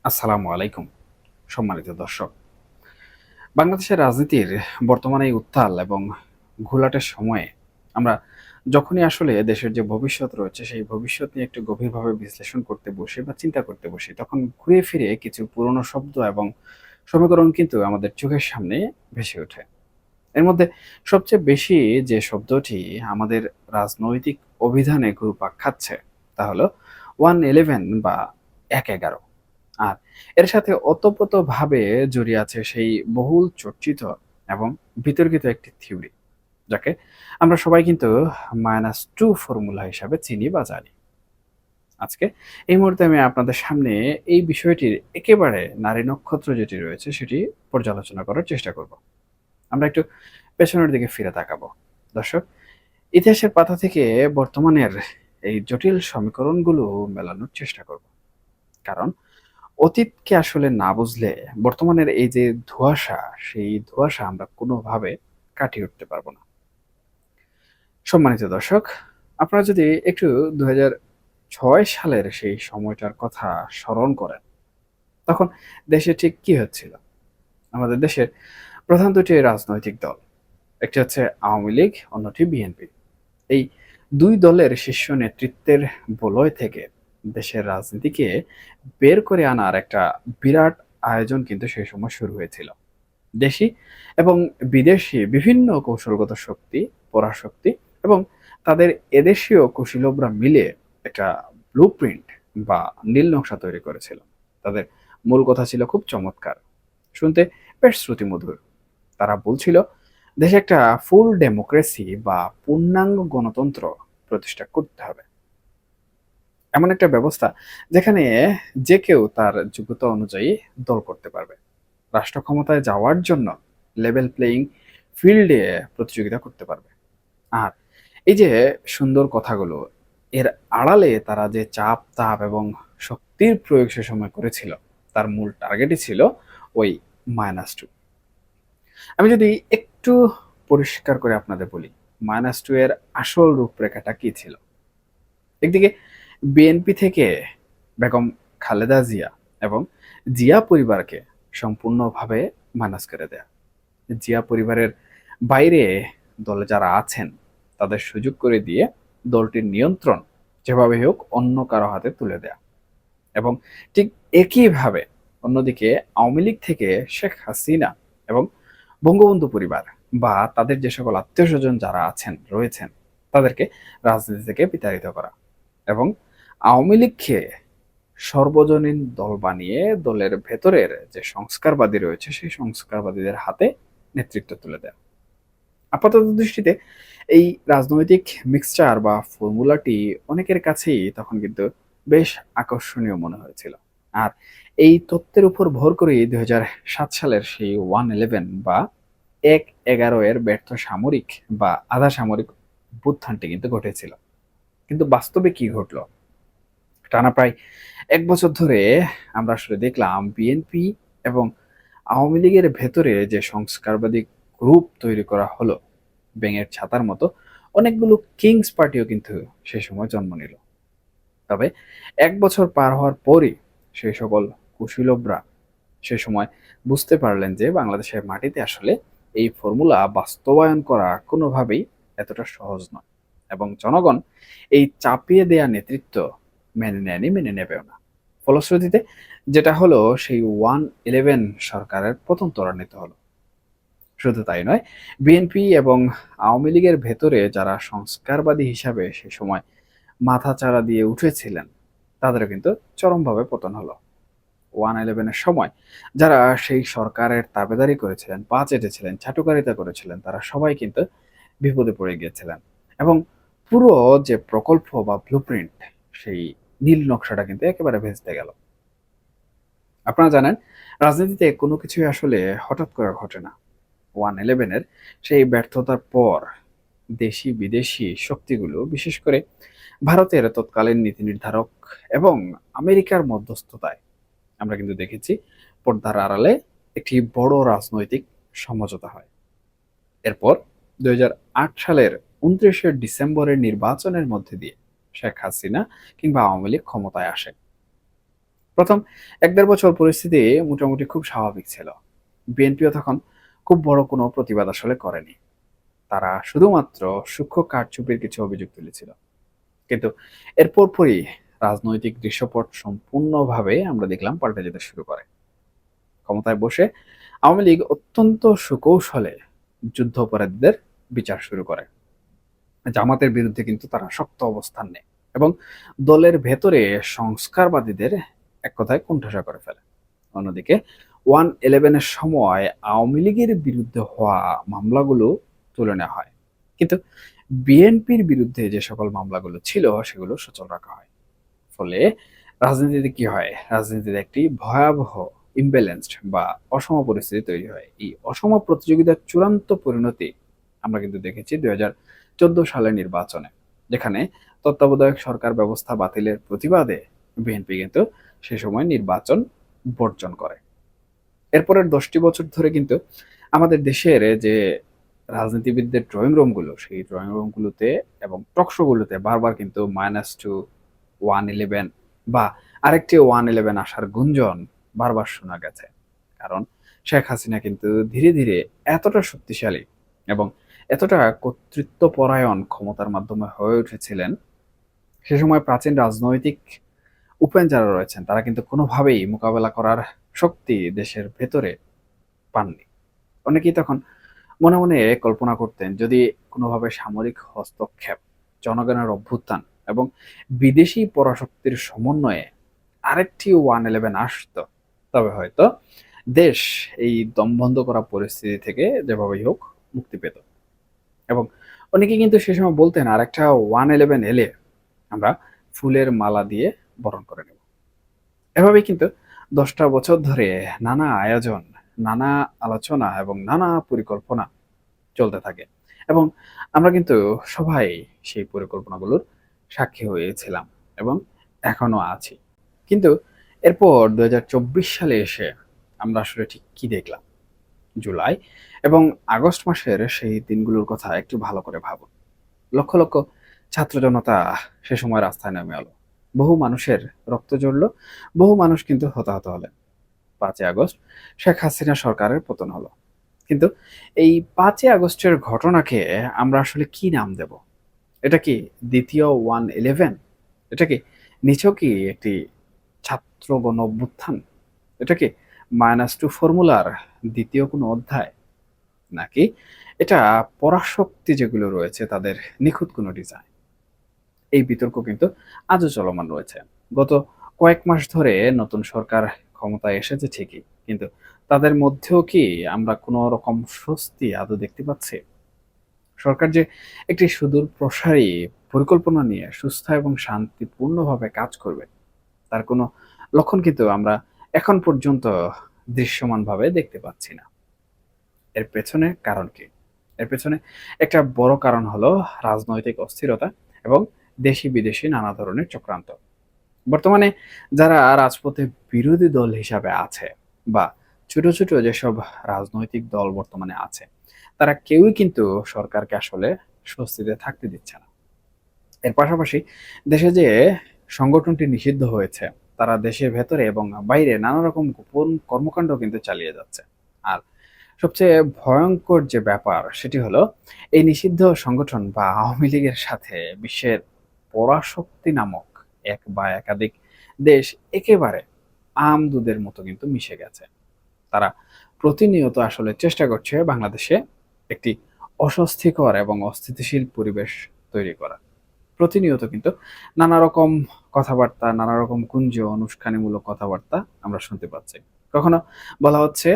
আসসালামু আলাইকুম সম্মানিত দর্শক। বাংলাদেশের রাজনীতির বর্তমানে এই উত্তাল এবং ঘোলাটে সময়ে আমরা যখনই আসলে দেশের যে ভবিষ্যৎ রয়েছে সেই ভবিষ্যৎ নিয়ে একটু গভীরভাবে বিশ্লেষণ করতে বসি বা চিন্তা করতে বসি, তখন ঘুরে ফিরে কিছু পুরনো শব্দ এবং সমীকরণ কিন্তু আমাদের চোখের সামনে ভেসে ওঠে। এর মধ্যে সবচেয়ে বেশি যে শব্দটি আমাদের রাজনৈতিক অভিধানে ঘুরপাক খাচ্ছে তা হলো 111 বা ১১। আর এর সাথে ওতপ্রোতভাবে জড়িয়ে আছে সেই বহুল চর্চিত এবং বিতর্কিত একটি থিওরি, যাকে আমরা সবাই কিন্তু -2 ফর্মুলা হিসাবে চিনি বা জানি। আজকে এই মুহূর্তে আমি আপনাদের সামনে এই বিষয়টির একেবারে নারী নক্ষত্র যেটি রয়েছে সেটি পর্যালোচনা করার চেষ্টা করব। আমরা একটু পেছনের দিকে ফিরে তাকাবো। দর্শক, ইতিহাসের পাতা থেকে বর্তমানের এই জটিল সমীকরণগুলো মেলানোর চেষ্টা করব। কারণ অতীতকে আসলে না বুঝলে বর্তমানের এই যে ধোঁয়াশা, সেই ধোঁয়াশা আমরা কোনোভাবে কাটিয়ে উঠতে পারবো না। সম্মানিত দর্শক, আপনারা যদি একটু ২০০৬ সালের সেই সময়টার কথা স্মরণ করেন, তখন দেশে ঠিক কি হচ্ছিল? আমাদের দেশের প্রধান ২ টি রাজনৈতিক দল। একটি হচ্ছে আওয়ামী লীগ, অন্যটি বিএনপি। এই ২ দলের শীর্ষ নেতৃত্বের বলয় থেকে দেশের রাজনীতিকে বের করে আনার একটা বিরাট আয়োজন কিন্তু সেই সময় শুরু হয়েছিল। দেশি এবং বিদেশি বিভিন্ন কৌশলগত শক্তি, পরাশক্তি এবং তাদের এদেশীয় কুশীলবরা মিলে একটা ব্লুপ্রিন্ট বা নীল নকশা তৈরি করেছিল। তাদের মূল কথা ছিল খুব চমৎকার, শুনতে বেশ শ্রুতিমধুর। তারা বলছিল দেশে একটা ফুল ডেমোক্রেসি বা পূর্ণাঙ্গ গণতন্ত্র প্রতিষ্ঠা করতে হবে। এমন একটা ব্যবস্থা যেখানে যে কেউ তার যোগ্যতা অনুযায়ী দল করতে পারবে। রাষ্ট্র ক্ষমতায় যাওয়ার জন্য লেভেল প্লেয়িং ফিল্ডে প্রতিযোগিতা করতে পারবে। আর এই যে সুন্দর কথাগুলো, এর আড়ালে তারা যে চাপ, তাপ এবং শক্তির প্রয়োগ সে সময় করেছিল, তার মূল টার্গেটই ছিল ওই -2। আমি যদি একটু পরিষ্কার করে আপনাদের বলি, -2 এর আসল রূপরেখাটা কি ছিল? একদিকে বিএনপি থেকে বেগম খালেদা জিয়া এবং জিয়া পরিবারকে সম্পূর্ণভাবে মাইনাস করে দেয়া। জিয়া পরিবারের বাইরে দলে যারা আছেন তাদের সুযোগ করে দিয়ে দলটির নিয়ন্ত্রণ যেভাবে হোক অন্য কারো হাতে তুলে দেয়া। এবং ঠিক একইভাবে অন্যদিকে আওয়ামী লীগ থেকে শেখ হাসিনা এবং বঙ্গবন্ধু পরিবার বা তাদের যে সকল আত্মীয়-স্বজন যারা আছেন রয়েছেন তাদেরকে রাজনীতি থেকে বিতাড়িত করা এবং আওয়ামী লীগকে সর্বজনীন দল বানিয়ে দলের ভেতরের যে সংস্কারবাদী রয়েছে সেই সংস্কারবাদীদের হাতে নেতৃত্ব তুলে দেয়া। আপাতত দৃষ্টিতে এই রাজনৈতিক মিক্সচার বা ফর্মুলাটি অনেকের কাছেই তখন কিন্তু বেশ আকর্ষণীয় মনে হয়েছিল। আর এই তত্ত্বের উপর ভর করেই ২০০৭ সালের সেই 111 বা ১-১১ এর ব্যর্থ সামরিক বা আধা সামরিক অভ্যুত্থানটি কিন্তু ঘটেছিল। কিন্তু বাস্তবে কি ঘটলো? টানা প্রায় ১ বছর ধরে আমরা আসলে দেখলাম বিএনপি এবং আওয়ামী লীগের ভেতরে যে সংস্কারবাদী গ্রুপ তৈরি করা হলো, ব্যাঙের ছাতার মতো অনেকগুলো কিংস পার্টিও কিন্তু সে সময় জন্ম নিল। তবে ১ বছর পার হওয়ার পরই সেই সকল কুশীলবরা সে সময় বুঝতে পারলেন যে বাংলাদেশের মাটিতে আসলে এই ফর্মুলা বাস্তবায়ন করা কোনোভাবেই এতটা সহজ নয় এবং জনগণ এই চাপিয়ে দেয়া নেতৃত্ব মেনে নেয়নি, মেনে নেবেও না। ফলশ্রুতিতে যেটা হলো সেই 111 সরকারের পতন ত্বরান্বিত হলো। শুধু তাই নয়, বিএনপি এবং আওয়ামী লীগের ভেতরে যারা সংস্কারবাদী হিসাবে সে সময় মাথাচাড়া দিয়ে উঠেছিলেন তাদেরও কিন্তু চরমভাবে পতন হলো। 111 এর সময় যারা সেই সরকারের তাবেদারি করেছিলেন, পা চেটেছিলেন, চাটুকারিতা করেছিলেন, তারা সবাই কিন্তু বিপদে পড়ে গিয়েছিলেন এবং পুরো যে প্রকল্প বা ব্লুপ্রিন্ট, সেই নীল নকশাটা কিন্তু একেবারে ভেস্তে গেল। আপনারা জানেন, রাজনীতিতে কোনো কিছুই আসলে হঠাৎ করে ঘটে না। 111 এর সেই ব্যর্থতার পর দেশি বিদেশি শক্তিগুলো, বিশেষ করে ভারতের তৎকালীন নীতি নির্ধারক এবং আমেরিকার মধ্যস্থতায় আমরা কিন্তু দেখেছি পর্দার আড়ালে একটি বড় রাজনৈতিক সমঝোতা হয়। এরপর ২০০৮ সালের ২৯শে ডিসেম্বরের নির্বাচনের মধ্যে দিয়ে শেখ হাসিনা কিংবা আওয়ামী লীগ ক্ষমতায় আসে। প্রথম ১-১.৫ বছর পরিস্থিতি মোটামুটি খুব স্বাভাবিক ছিল। বিএনপিও তখন খুব বড় কোনো প্রতিবাদ আসলে করেনি। তারা শুধুমাত্র সূক্ষ্ম কারচুপির কিছু অভিযোগ তুলেছিল। কিন্তু এর পরপরই রাজনৈতিক দৃশ্যপট সম্পূর্ণভাবে আমরা দেখলাম পাল্টে যেতে শুরু করে। ক্ষমতায় বসে আওয়ামী লীগ অত্যন্ত সুকৌশলে যুদ্ধাপরাধীদের বিচার শুরু করে। জামাতের বিরুদ্ধে কিন্তু তারা শক্ত অবস্থান নেয় এবং দলের ভেতরে সংস্কারবাদীদের এক কথায় কোণঠাসা করে ফেলে। অন্যদিকে 111 এর সময় আওয়ামী লীগের বিরুদ্ধে হওয়া মামলাগুলো তুলে নেওয়া হয়, কিন্তু বিএনপির বিরুদ্ধে যে সকল মামলাগুলো ছিল সেগুলো সচল রাখা হয়। ফলে রাজনীতিতে কি হয়, রাজনীতিতে একটি ভয়াবহ ইমব্যালেন্সড বা অসম পরিস্থিতি তৈরি হয়। এই অসম প্রতিযোগিতার চূড়ান্ত পরিণতি আমরা কিন্তু দেখেছি 2014 সালের নির্বাচনে, যেখানে তত্ত্বাবধায়ক সরকার ব্যবস্থা বাতিলের প্রতিবাদে বিএনপি কিন্তু সে সময় নির্বাচন বর্জন করে। এরপরের 10টি বছর ধরে কিন্তু আমাদের দেশের যে রাজনীতিবিদদের ড্রয়িং রুমগুলো, সেই ড্রয়িং রুমগুলোতে এবং টকশোগুলোতে বারবার কিন্তু -2, 111 বা আরেকটি 111 আসার গুঞ্জন বারবার শোনা গেছে। কারণ শেখ হাসিনা কিন্তু ধীরে, ধীরে এতটা শক্তিশালী এবং এতটা কর্তৃত্বপরায়ণ ক্ষমতার মাধ্যমে হয়ে উঠেছিলেন, সে সময় প্রাচীন রাজনৈতিক উপেন যারা রয়েছেন তারা কিন্তু কোনোভাবেই মোকাবেলা করার শক্তি দেশের ভেতরে পাননি। অনেকেই তখন মনে, মনে কল্পনা করতেন যদি কোনোভাবে সামরিক হস্তক্ষেপ, জনগণের অভ্যুত্থান এবং বিদেশি পরাশক্তির সমন্বয়ে আরেকটি 111 আসতো, তবে হয়তো দেশ এই দমবন্ধ করা পরিস্থিতি থেকে যেভাবেই হোক মুক্তি পেত। এবং অনেকেই কিন্তু সে সময় বলতেন আরেকটা 111 এলে আমরা ফুলের মালা দিয়ে বরণ করে নেব। এভাবেই কিন্তু 10টা বছর ধরে নানা আয়োজন, নানা আলোচনা এবং নানা পরিকল্পনা চলতে থাকে এবং আমরা কিন্তু সবাই সেই পরিকল্পনাগুলোর সাক্ষী হয়েছিলাম এবং এখনো আছি। কিন্তু এরপর ২০২৪ সালে এসে আমরা আসলে ঠিক কি দেখলাম? জুলাই এবং আগস্ট মাসের সেই দিনগুলোর কথা একটু ভালো করে ভাবুন। লক্ষ, লক্ষ ছাত্র জনতা সে সময় রাস্তায় নেমে এলো। বহু মানুষের রক্ত ঝরল, বহু মানুষ কিন্তু হতাহত হলেন। ৫ই আগস্ট শেখ হাসিনা সরকারের পতন হলো। কিন্তু এই ৫ই আগস্টের ঘটনাকে আমরা আসলে কি নাম দেব? এটা কি দ্বিতীয় 111? এটা কি নিছকই একটি ছাত্র গণ অভ্যুত্থান? এটা কি -2 ফর্মুলার দ্বিতীয় কোনো অধ্যায়? নাকি এটা পরাশক্তি যেগুলো রয়েছে তাদের নিখুঁত কোনো ডিজাইন? এই বিতর্ক কিন্তু আজও চলমান রয়েছে। গত কয়েক মাস ধরে নতুন সরকার ক্ষমতায় এসেছে ঠিকই, কিন্তু তাদের মধ্যেও কি আমরা কোনো রকম স্বস্তি আদৌ দেখতে পাচ্ছি? সরকার যে একটি সুদূর প্রসারী পরিকল্পনা নিয়ে সুস্থ এবং শান্তিপূর্ণভাবে কাজ করবে, তার কোনো লক্ষণ কিন্তু আমরা এখন পর্যন্ত দৃশ্যমানভাবে দেখতে পাচ্ছি না। এর পেছনে কারণ কি? এর পেছনে একটা বড় কারণ হলো রাজনৈতিক অস্থিরতা এবং দেশি-বিদেশি নানা ধরনের চক্রান্ত। বর্তমানে যারা রাজপথে বিরোধী দল হিসাবে আছে বা ছোট, ছোট যেসব রাজনৈতিক দল বর্তমানে আছে, তারা কেউই কিন্তু সরকারকে আসলে স্বস্তিতে থাকতে দিচ্ছে না। এর পাশাপাশি দেশে যে সংগঠনটি নিষিদ্ধ হয়েছে, তারা দেশের ভেতরে এবং বাইরে নানা রকম গোপন কর্মকাণ্ড কিন্তু চালিয়ে যাচ্ছে। আর সবচেয়ে ভয়ংকর যে ব্যাপার সেটি হলো এই নিষিদ্ধ সংগঠন বা আওয়ামী লীগের সাথে বিশ্বের পরাশক্তি নামক এক বা একাধিক দেশ একেবারে আম দুধের মতো কিন্তু মিশে গেছে। তারা প্রতিনিয়ত আসলে চেষ্টা করছে বাংলাদেশে একটি অস্বস্তিকর এবং অস্থিতিশীল পরিবেশ তৈরি করা। প্রতিনিয়ত কিন্তু নানা রকম কথাবার্তা, নানা রকম গুঞ্জন, উস্কানিমূলক কথাবার্তা আমরা শুনতে পাচ্ছি। কখনো বলা হচ্ছে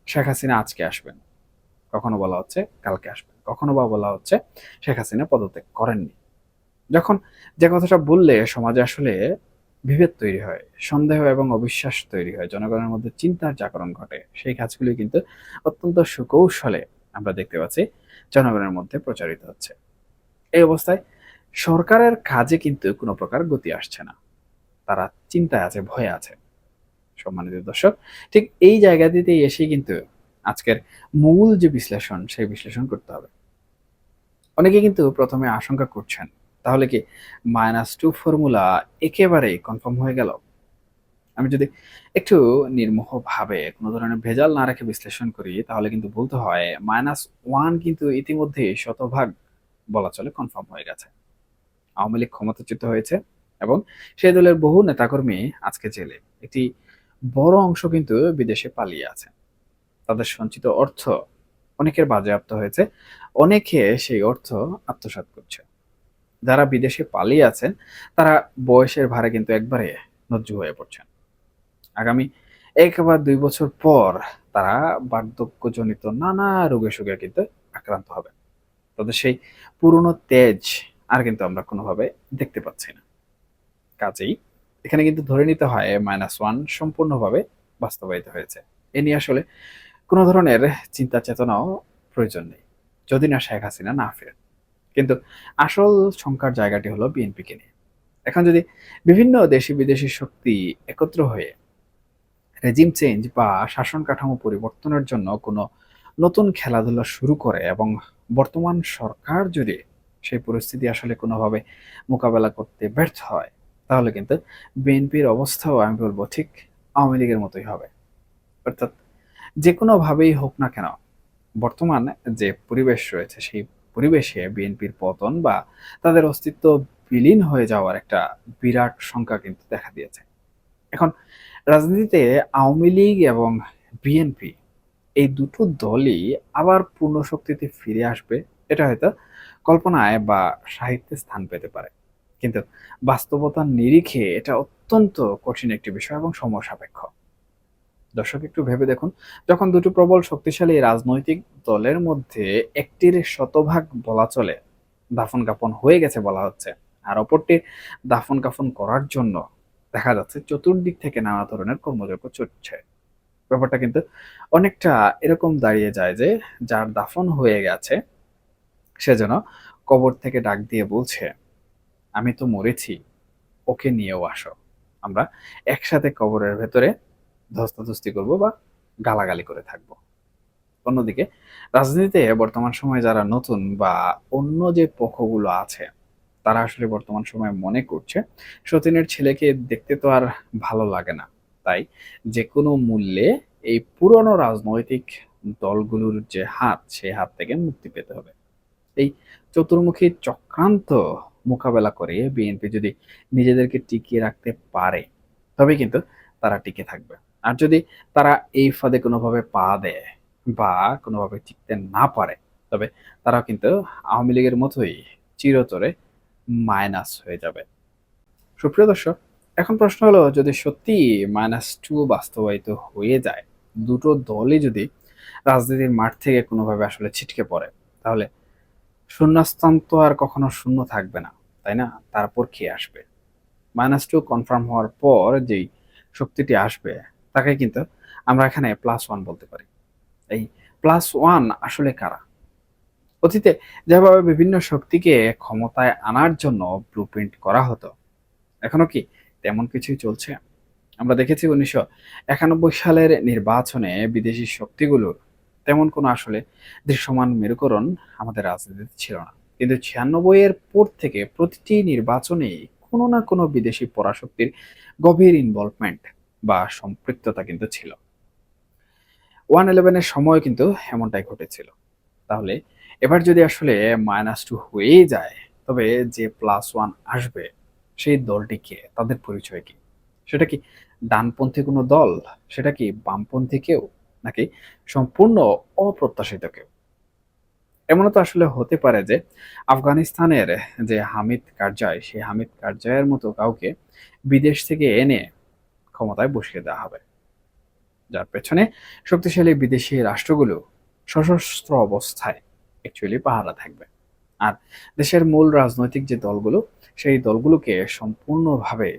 শেখ হাসিনা আজকে আসবেন, কখনো বলা হচ্ছে কালকে আসবেন, কখনো বা বলা হচ্ছে শেখ হাসিনা পদত্যাগ করেননি। যখন যে কথাটা বললে সমাজে আসলে বিভেদ তৈরি হয়, সন্দেহ এবং অবিশ্বাস তৈরি হয়, জনগণের মধ্যে চিন্তার জাগরণ ঘটে, সেই কাজগুলি কিন্তু অত্যন্ত সুকৌশলে আমরা দেখতে পাচ্ছি জনগণের মধ্যে প্রচারিত হচ্ছে। এই অবস্থায় সরকারের কাজে কিন্তু কোনো প্রকার গতি আসছে না। তারা চিন্তায় আছে, ভয়ে আছে। সম্মানিত দর্শক, ঠিক এই জায়গাটিতেই এসেই কিন্তু আজকের মূল যে বিশ্লেষণ, সেই বিশ্লেষণ করতে হবে। অনেকে কিন্তু ১ম এ আশঙ্কা করছেন, তাহলে কি -2 ফর্মুলা একেবারেই কনফার্ম হয়ে গেল? আমি যদি একটু নির্মোহভাবে কোনো ধরনের ভেজাল না রেখে বিশ্লেষণ করি, তাহলে কিন্তু বলতে হয় -1 কিন্তু ইতিমধ্যেই শতভাগ বলা চলে কনফার্ম হয়ে গেছে। আওয়ামী লীগ ক্ষমতাচ্যুত হয়েছে এবং সেই দলের বহু নেতাকর্মী আজকে জেলে। একটি বড় অংশ কিন্তু বিদেশে পালিয়ে আছে। তাদের সঞ্চিত অর্থ অনেকের বাজেয়াপ্ত হয়েছে। অনেকে সেই অর্থ আত্মসাৎ করছে। যারা বিদেশে পালিয়ে আছেন, তারা বয়সের ভারে কিন্তু একবারে নজ্জু হয়ে পড়ছেন। আগামী ১ বা ২ বছর পর তারা বার্ধক্যজনিত নানা রোগে-শোকে কিন্তু আক্রান্ত হবে। তাদের সেই পুরনো তেজ আর কিন্তু আমরা কোনোভাবে দেখতে পাচ্ছি না। কাজেই এখানে কিন্তু ধরে নিতে হয় -1 সম্পূর্ণভাবে বাস্তবায়িত হয়েছে। এ নিয়ে আসলে কোনো ধরনের চিন্তা চেতনাও প্রয়োজন নেই। যদি না শেখ হাসিনা না ফেরেন। কিন্তু আসল শঙ্কার জায়গাটি হলো বিএনপিকে নিয়ে। এখন যদি বিভিন্ন দেশি বিদেশি শক্তি একত্র হয়ে রেজিম চেঞ্জ বা শাসন কাঠামো পরিবর্তনের জন্য কোনো নতুন খেলাধুলা শুরু করে এবং বর্তমান সরকার যদি সেই পরিস্থিতি আসলে কোনোভাবে মোকাবেলা করতে ব্যর্থ হয়, তাহলে কিন্তু বিএনপির অবস্থাও আমি বলব ঠিক আওয়ামী লীগের মতোই হবে। অর্থাৎ যেকোনোভাবেই হোক না কেন, বর্তমান যে পরিবেশ রয়েছে সেই পরিবেশে বিএনপির পতন বা তাদের অস্তিত্ব বিলীন হয়ে যাওয়ার একটা বিরাট শঙ্কা কিন্তু দেখা দিয়েছে। এখন রাজনীতিতে আওয়ামী লীগ এবং বিএনপি এই দুটো দলই আবার পূর্ণ শক্তিতে ফিরে আসবে, এটা হয়তো কল্পনায় বা সাহিত্যে স্থান পেতে পারে। কিন্তু বাস্তবতার নিরিখে এটা অত্যন্ত কঠিন একটি বিষয় এবং সময় সাপেক্ষ। দর্শক একটু ভেবে দেখুন, যখন দুটো প্রবল শক্তিশালী রাজনৈতিক দলের মধ্যে একটির শতভাগ বলা চলে দাফন কাফন হয়ে গেছে বলা হচ্ছে, আর অপরটির দাফন কাফন করার জন্য দেখা যাচ্ছে চতুর্দিক থেকে নানা ধরনের কর্মযজ্ঞ চলছে। ব্যাপারটা কিন্তু অনেকটা এরকম দাঁড়িয়ে যায় যে যার দাফন হয়ে গেছে সে যেন কবর থেকে ডাক দিয়ে বলছে, আমি তো মরেছি, ওকে নিয়েও আসো, আমরা একসাথে কবরের ভেতরে ধস্তাধস্তি করব বা গালাগালি করে থাকবো। অন্যদিকে রাজনীতিতে বর্তমান সময়ে যারা নতুন বা অন্য যে পক্ষগুলো আছে, তারা আসলে বর্তমান সময়ে মনে করছে সতীনের ছেলেকে দেখতে তো আর ভালো লাগে না, তাই যে কোনো মূল্যে এই পুরনো রাজনৈতিক দলগুলোর যে হাত, সেই হাত থেকে মুক্তি পেতে হবে। এই চতুর্মুখী চক্রান্ত মোকাবেলা করে বিএনপি যদি নিজেদেরকে টিকিয়ে রাখতে পারে, তবে কিন্তু তারা টিকে থাকবে। আর যদি তারা এই ফাঁদে কোনোভাবে পা দেয় বা কোনোভাবে টিকতে না পারে, তবে তারা কিন্তু আওয়ামী লীগের মতোই চিরতরে মাইনাস হয়ে যাবে। সুপ্রিয় দর্শক, এখন প্রশ্ন হলো, যদি সত্যি -2 বাস্তবায়িত হয়ে যায়, দুটো দলই যদি রাজনীতির মাঠ থেকে কোনোভাবে আসলে ছিটকে পড়ে, তাহলে শূন্যস্থান তো আর কখনো শূন্য থাকবে না, তাই না? তারপর কে আসবে? -2 কনফার্ম হওয়ার পর যেই শক্তিটি আসবে, তাকে কিন্তু আমরা এখানে +1 বলতে পারি। এই +1 আসলে কারা? অতীতে যেভাবে বিভিন্ন শক্তিকে ক্ষমতায় আনার জন্য ব্লুপ্রিন্ট করা হতো, এখনো কি তেমন কিছুই চলছে? আমরা দেখেছি ১৯৯১ সালের নির্বাচনে বিদেশি শক্তিগুলোর তেমন কোনো আসলে দৃশ্যমান মেরুকরণ আমাদের রাজনীতিতে ছিল না। কিন্তু ৯৬ এর পর থেকে প্রতিটি নির্বাচনেই কোনো না কোনো বিদেশি পরাশক্তির গভীর ইনভলভমেন্ট বা সম্পৃক্ততা কিন্তু ছিল। 111 এর সময় কিন্তু এমনটাই ঘটেছিল। তাহলে এবার যদি আসলে -2 হয়েই যায়, তবে যে +1 আসবে সেই দলটি কে? তাদের পরিচয় কি? সেটা কি ডানপন্থী কোনো দল? সেটা কি বামপন্থী কেউ? নাকি সম্পূর্ণ অপ্রত্যাশিত কেউ? এমনও তো আসলে হতে পারে যে আফগানিস্তানের যে হামিদ কারজাই, সেই হামিদ কারজাইয়ের মতো কাউকে বিদেশ থেকে এনে ক্ষমতায় বসিয়ে দেওয়া হবে। যার পেছনে শক্তিশালী বিদেশি রাষ্ট্রগুলো সশস্ত্র অবস্থায় অ্যাকচুয়ালি পাহারা থাকবে। আর দেশের মূল রাজনৈতিক যে দলগুলো, সেই দলগুলোকে সম্পূর্ণভাবে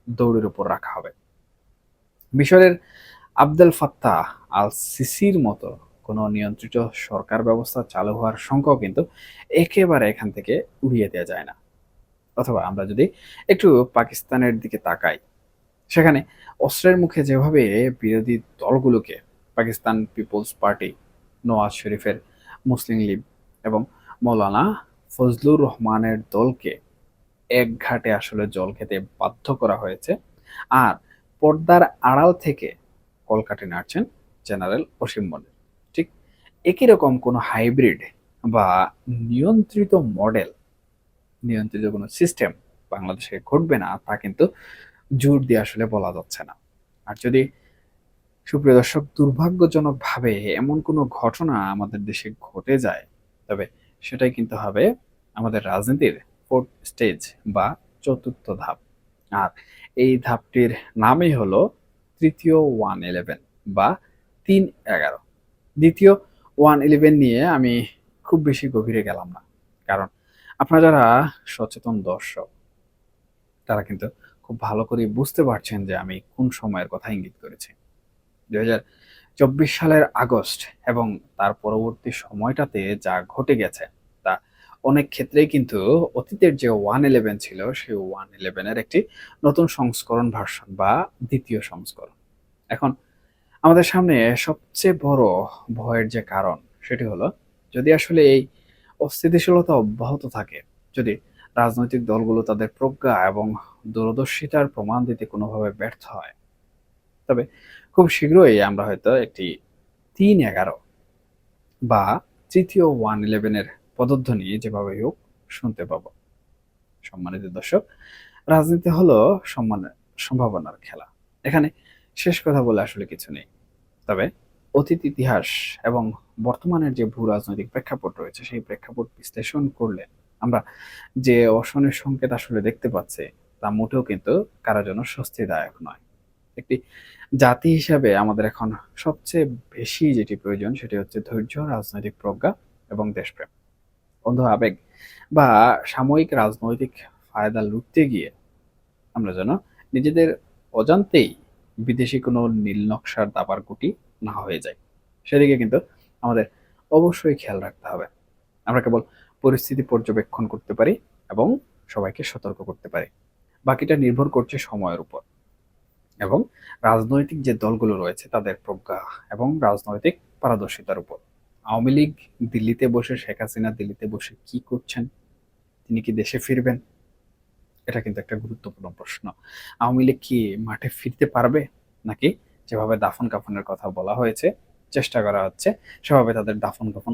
দৌড়ের উপর রাখা হবে। মিশরের আবদেল ফাত্তাহ আল সিসির মতো কোনো নিয়ন্ত্রিত সরকার ব্যবস্থা চালু হওয়ার শঙ্কাও কিন্তু একেবারে এখান থেকে উড়িয়ে দেওয়া যায় না। অথবা আমরা যদি একটু পাকিস্তানের দিকে তাকাই, সেখানে অস্ত্রের মুখে যেভাবে বিরোধী দলগুলোকে পাকিস্তান পিপলস পার্টি, নওয়াজ শরীফের মুসলিম লীগ এবং মৌলানা ফজলুর রহমানের দলকে একঘাটে আসলে জল খেতে বাধ্য করা হয়েছে, আর পর্দার আড়াল থেকে কলকাঠি নাড়ছেন জেনারেল অসীম মনির। ঠিক একই রকম কোনো হাইব্রিড বা নিয়ন্ত্রিত মডেল, নিয়ন্ত্রিত কোনো সিস্টেম বাংলাদেশে ঘটবে না তা কিন্তু জোর দিয়ে আসলে বলা যাচ্ছে না। আর যদি সুপ্রিয় দর্শক দুর্ভাগ্যজনকভাবে এমন কোনো ঘটনা আমাদের দেশে ঘটে যায়, তবে সেটাই কিন্তু হবে আমাদের রাজনীতির ফোর্থ স্টেজ বা চতুর্থ ধাপ। আর এই ধাপটির নামই হলো তৃতীয় 111 বা 3-11। দ্বিতীয় 111 নিয়ে আমি খুব বেশি গভীরে গেলাম না, কারণ আপনারা যারা সচেতন দর্শক তারা কিন্তু খুব ভালো করে বুঝতে পারছেন যে আমি কোন সময়ের কথা ইঙ্গিত করেছি। 2024 সালের আগস্ট এবং তার পরবর্তী সময়টাতে যা ঘটে গেছে তা অনেক ক্ষেত্রেই কিন্তু অতীতের যে 111 ছিল সেই 111 এর একটি নতুন সংস্করণ ভার্সন বা দ্বিতীয় সংস্করণ। এখন আমাদের সামনে সবচেয়ে বড় ভয়ের যে কারণ সেটি হলো, যদি আসলে এই অস্থিতিশীলতা অব্যাহত থাকে, যদি রাজনৈতিক দলগুলো তাদের প্রজ্ঞা এবং দূরদর্শিতার প্রমাণ দিতে কোনোভাবে ব্যর্থ হয়, তবে খুব শীঘ্রই আমরা হয়তো একটি 3-11 বা তৃতীয় 111 এর পদধ্বনি যেভাবে হোক শুনতে পাবো। সম্মানিত দর্শক, রাজনীতি হলো সম্ভাবনার খেলা। এখানে শেষ কথা বলে আসলে কিছু নেই। তবে অতীত ইতিহাস এবং বর্তমানের যে ভূ রাজনৈতিক প্রেক্ষাপট রয়েছে সেই প্রেক্ষাপট বিশ্লেষণ করলে আমরা যে অশনের সংকেত আসলে দেখতে পাচ্ছি তা মোটেও কিন্তু কারোর জন্য স্বস্তিদায়ক নয়। একটি জাতি হিসাবে আমাদের এখন সবচেয়ে বেশি যেটি প্রয়োজন সেটি হচ্ছে ধৈর্য, রাজনৈতিক প্রজ্ঞা এবং দেশপ্রেম। অন্ধ আবেগ বা সাময়িক রাজনৈতিক ফায়দা লুটতে গিয়ে আমরা যেন নিজেদের অজান্তেই বিদেশি কোনো নীল নকশার দাবার গুটি না হয়ে যায়, সেদিকে কিন্তু আমাদের অবশ্যই খেয়াল রাখতে হবে। আমরা কেবল পরিস্থিতি পর্যবেক্ষণ করতে পারি এবং সবাইকে সতর্ক করতে পারি। বাকিটা নির্ভর করছে সময়ের উপর এবং রাজনৈতিক যে দলগুলো রয়েছে তাদের প্রজ্ঞা এবং রাজনৈতিক পারদর্শিতার উপর। আওয়ামী লীগ দিল্লিতে বসে, শেখ হাসিনা দিল্লিতে বসে কি করছেন? তিনি কি দেশে ফিরবেন? এটা কিন্তু একটা গুরুত্বপূর্ণ প্রশ্ন। আওয়ামী লীগ কি মাঠে ফিরতে পারবে? নাকি যেভাবে দাফন কাফনের কথা বলা হয়েছে, চেষ্টা করা হচ্ছে, সেভাবে তাদের দাফন কাফন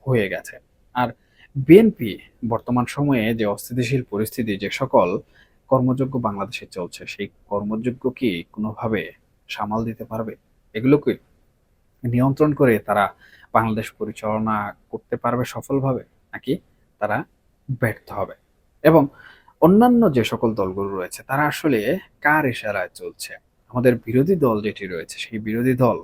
হয়ে গেছে? আর বিএনপি বর্তমান সময়ে যে অস্থিতিশীল পরিস্থিতি, যে সকল কর্মযজ্ঞ বাংলাদেশে চলছে, সেই কর্মযজ্ঞ কি কোনোভাবে সামাল দিতে পারবে? এগুলোকে নিয়ন্ত্রণ করে তারা বাংলাদেশ পরিচালনা করতে পারবে সফলভাবে, নাকি তারা ব্যর্থ হবে? এবং অন্যান্য যে সকল দলগুলো রয়েছে তারা আসলে কার ইশারায় চলছে? আমাদের বিরোধী দল যেটি রয়েছে সেই বিরোধী দল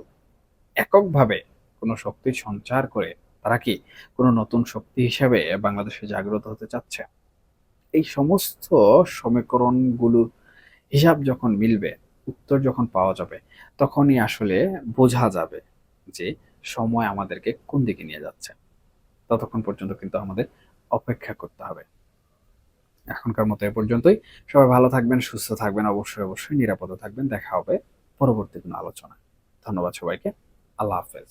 এককভাবে কোনো শক্তি সঞ্চার করে তারা কি কোনো নতুন শক্তি হিসেবে বাংলাদেশে জাগ্রত হতে চাচ্ছে? এই সমস্ত সমীকরণগুলোর হিসাব যখন মিলবে, উত্তর যখন পাওয়া যাবে, তখনই আসলে বোঝা যাবে যে সময় আমাদেরকে কোন দিকে নিয়ে যাচ্ছে। ততক্ষণ পর্যন্ত কিন্তু আমাদের অপেক্ষা করতে হবে। এখনকার মতো এ পর্যন্তই। সবাই ভালো থাকবেন, সুস্থ থাকবেন, অবশ্যই নিরাপদে থাকবেন। দেখা হবে পরবর্তী কোনো আলোচনায়। ধন্যবাদ সবাইকে। আল্লাহ হাফেজ।